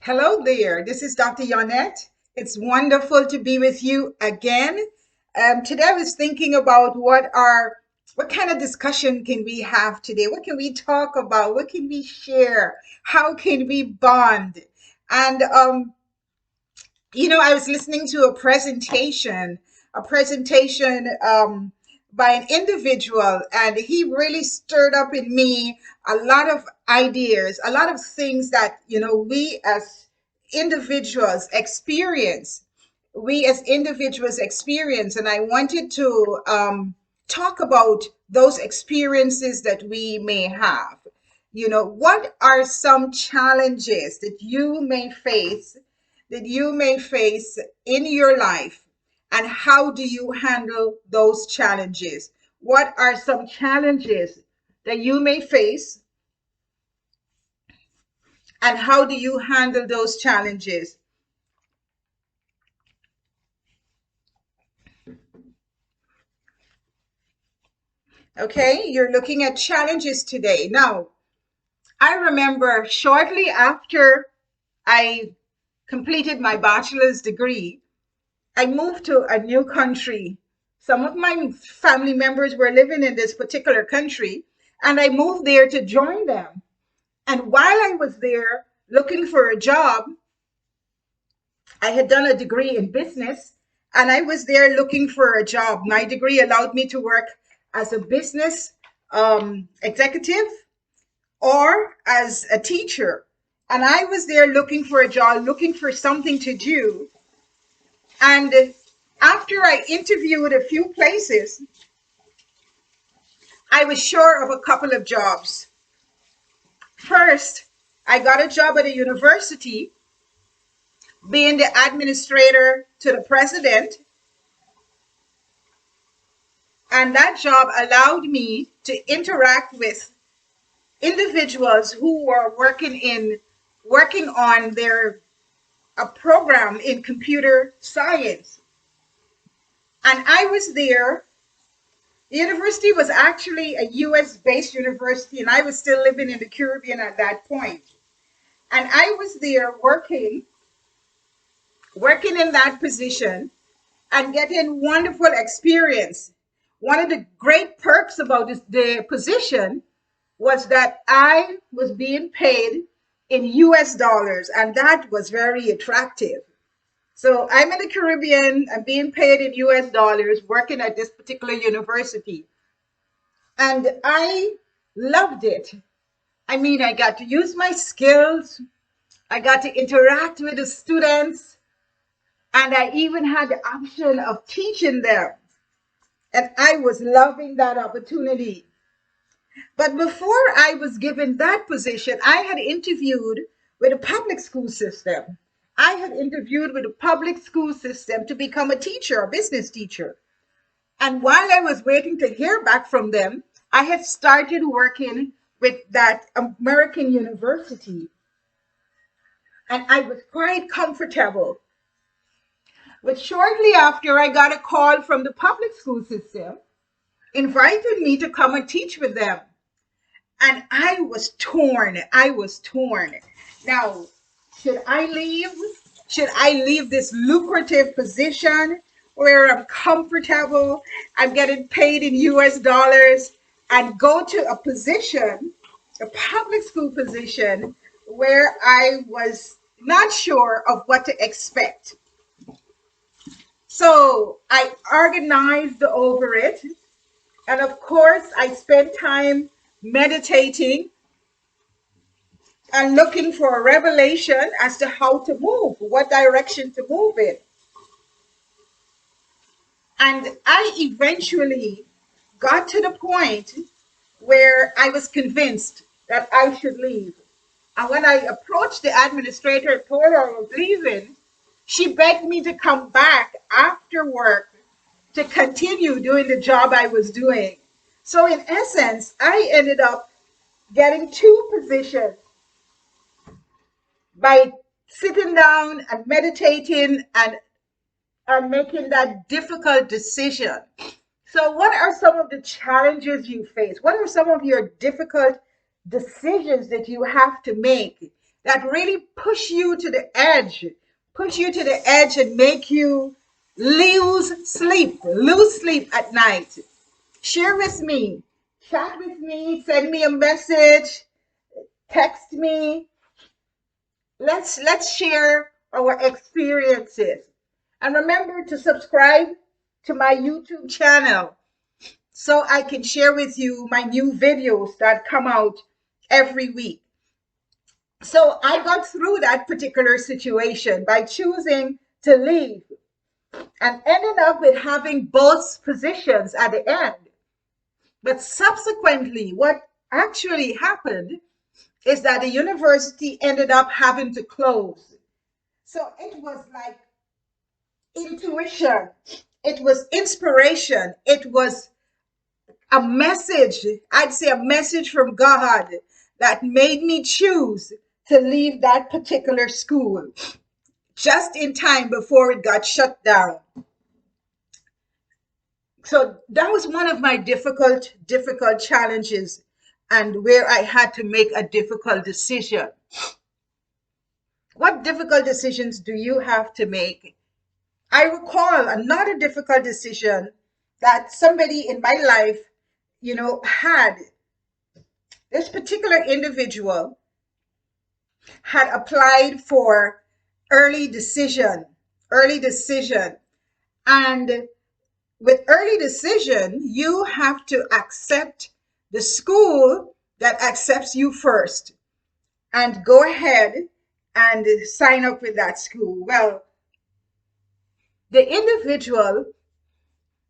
Hello there. This is Dr. Yonnette. It's wonderful to be with you again. Today I was thinking about what kind of discussion can we have today? What can we talk about? What can we share? How can we bond? And I was listening to a presentation by an individual, and he really stirred up in me a lot of ideas, a lot of things that, we as individuals experience. And I wanted to talk about those experiences that we may have. What are some challenges that you may face in your life, and how do you handle those challenges? What are some challenges that you may face, and how do you handle those challenges? Okay, you're looking at challenges today. Now, I remember shortly after I completed my bachelor's degree, I moved to a new country. Some of my family members were living in this particular country, and I moved there to join them. And while I was there looking for a job, I had done a degree in business, and I was there looking for a job. My degree allowed me to work as a business executive or as a teacher. And I was there looking for a job, looking for something to do. And after I interviewed a few places, I was sure of a couple of jobs. First, I got a job at a university being the administrator to the president. And that job allowed me to interact with individuals who were working on their a program in computer science. And I was there. The university was actually a US based university, and I was still living in the Caribbean at that point. And I was there working in that position and getting wonderful experience. One of the great perks about the position was that I was being paid in US dollars, and that was very attractive. So I'm in the Caribbean, I'm being paid in US dollars, working at this particular university. And I loved it. I mean, I got to use my skills, I got to interact with the students, and I even had the option of teaching them. And I was loving that opportunity. But before I was given that position, I had interviewed with a public school system. I had interviewed with a public school system to become a teacher, a business teacher. And while I was waiting to hear back from them, I had started working with that American university. And I was quite comfortable. But shortly after, I got a call from the public school system, invited me to come and teach with them. And I was torn. I was torn. Now, should I leave? Should I leave this lucrative position where I'm comfortable, I'm getting paid in US dollars, and go to a position, a public school position, where I was not sure of what to expect? So I organized over it. And of course, I spent time meditating and looking for a revelation as to how to move, what direction to move in. And I eventually got to the point where I was convinced that I should leave. And when I approached the administrator and told her I was leaving, she begged me to come back after work to continue doing the job I was doing. So, in essence, I ended up getting two positions by sitting down and meditating and making that difficult decision. So, what are some of the challenges you face? What are some of your difficult decisions that you have to make, that really push you to the edge and make you lose sleep at night. Share with me, chat with me, send me a message, text me. Let's share our experiences. And remember to subscribe to my YouTube channel so I can share with you my new videos that come out every week. So I got through that particular situation by choosing to leave and ended up with having both positions at the end. But subsequently, what actually happened is that the university ended up having to close. So it was like intuition, it was inspiration, it was a message, I'd say a message from God that made me choose to leave that particular school just in time before it got shut down. So that was one of my difficult challenges and where I had to make a difficult decision. What difficult decisions do you have to make? I recall another difficult decision that somebody in my life, had. This particular individual had applied for early decision, early decision. And with early decision, you have to accept the school that accepts you first and go ahead and sign up with that school. Well, the individual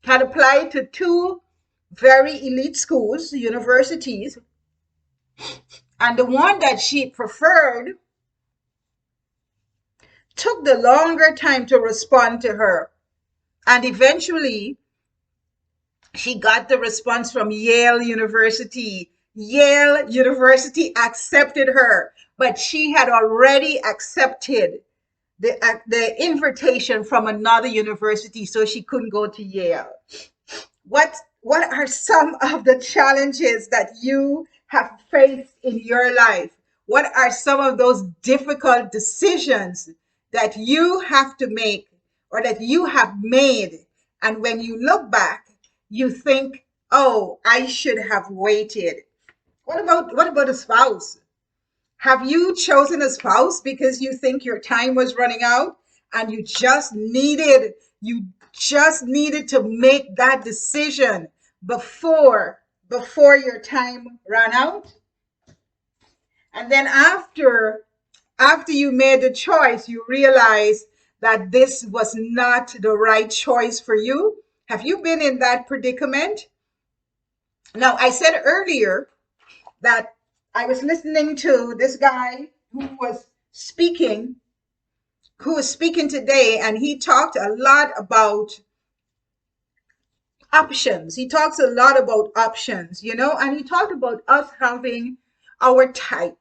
had applied to two very elite schools, universities, and the one that she preferred took the longer time to respond to her. And eventually, she got the response from Yale University. Yale University accepted her, but she had already accepted the invitation from another university, so she couldn't go to Yale. What are some of the challenges that you have faced in your life? What are some of those difficult decisions that you have to make or that you have made? And when you look back, you think, oh, I should have waited. What about a spouse? Have you chosen a spouse because you think your time was running out and you just needed to make that decision before your time ran out? And then after you made the choice, you realize that this was not the right choice for you. Have you been in that predicament? Now, I said earlier that I was listening to this guy who was speaking today, and he talked a lot about options. He talks a lot about options, and he talked about us having our type.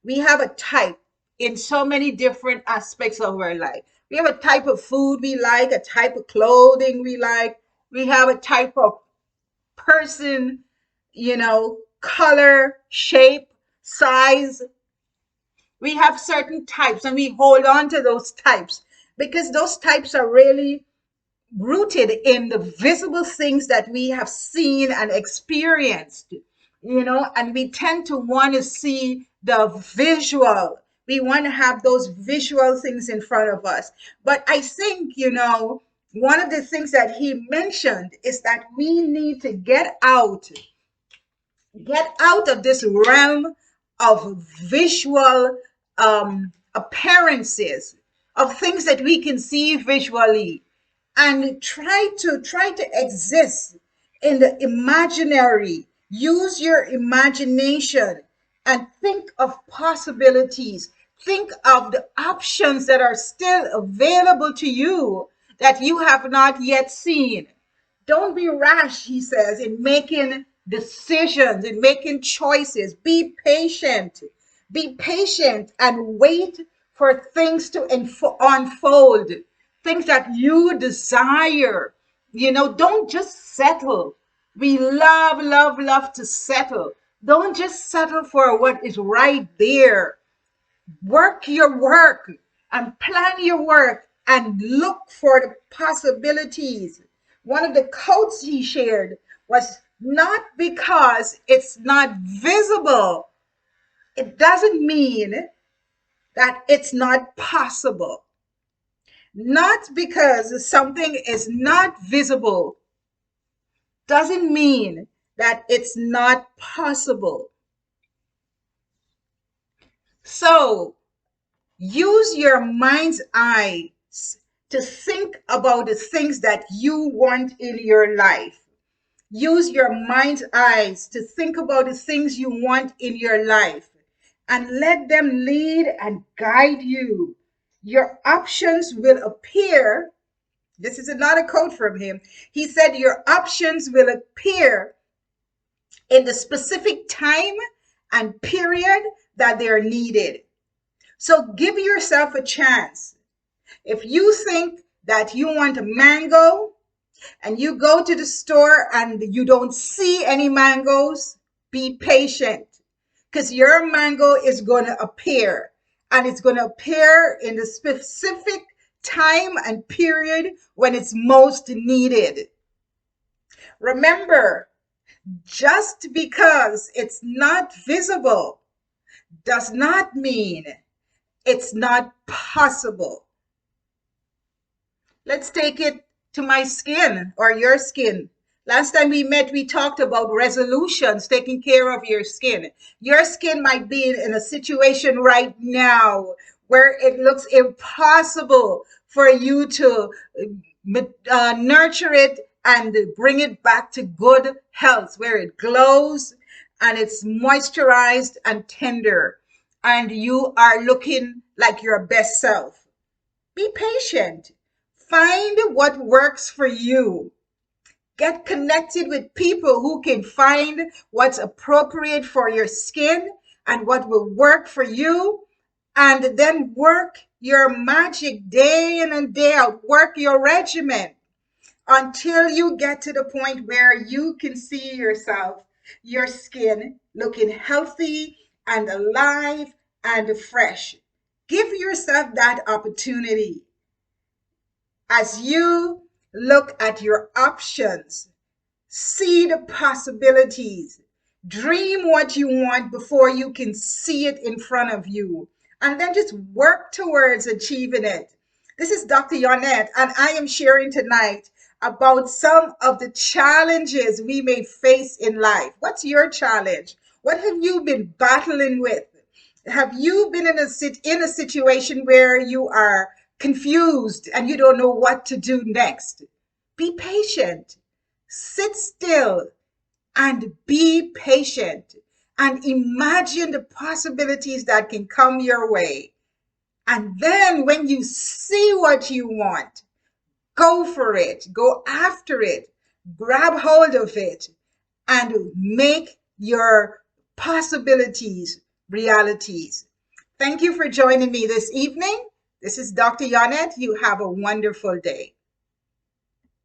We have a type in so many different aspects of our life. We have a type of food we like, a type of clothing we like. We have a type of person, color, shape, size. We have certain types and we hold on to those types because those types are really rooted in the visible things that we have seen and experienced, and we tend to want to see the visual. We want to have those visual things in front of us. But I think, one of the things that he mentioned is that we need to get out of this realm of visual appearances, of things that we can see visually, and try to exist in the imaginary. Use your imagination and think of possibilities. Think of the options that are still available to you that you have not yet seen. Don't be rash, he says, in making decisions, in making choices. Be patient. Be patient and wait for things to unfold, things that you desire. Don't just settle. We love, love, love to settle. Don't just settle for what is right there. Work your work and plan your work and look for the possibilities. One of the quotes he shared was, not because it's not visible, it doesn't mean that it's not possible. Not because something is not visible doesn't mean that it's not possible. So use your mind's eye to think about the things that you want in your life. Use your mind's eyes to think about the things you want in your life and let them lead and guide you. Your options will appear. This is another quote from him. He said, your options will appear in the specific time and period that they're needed. So give yourself a chance. If you think that you want a mango and you go to the store and you don't see any mangoes, be patient because your mango is going to appear, and it's going to appear in the specific time and period when it's most needed. Remember, just because it's not visible does not mean it's not possible. Let's take it to my skin or your skin. Last time we met, we talked about resolutions, taking care of your skin. Your skin might be in a situation right now where it looks impossible for you to nurture it and bring it back to good health, where it glows and it's moisturized and tender, and you are looking like your best self. Be patient. Find what works for you. Get connected with people who can find what's appropriate for your skin and what will work for you. And then work your magic day in and day out. Work your regimen until you get to the point where you can see yourself, your skin looking healthy and alive and fresh. Give yourself that opportunity. As you look at your options, see the possibilities, dream what you want before you can see it in front of you, and then just work towards achieving it. This is Dr. Yonnette, and I am sharing tonight about some of the challenges we may face in life. What's your challenge? What have you been battling with? Have you been in a situation where you are confused and you don't know what to do next? Be patient. Sit still and be patient and imagine the possibilities that can come your way. And then when you see what you want, go for it, go after it, grab hold of it, and make your possibilities realities. Thank you for joining me this evening. This is Dr. Yonnette. You have a wonderful day.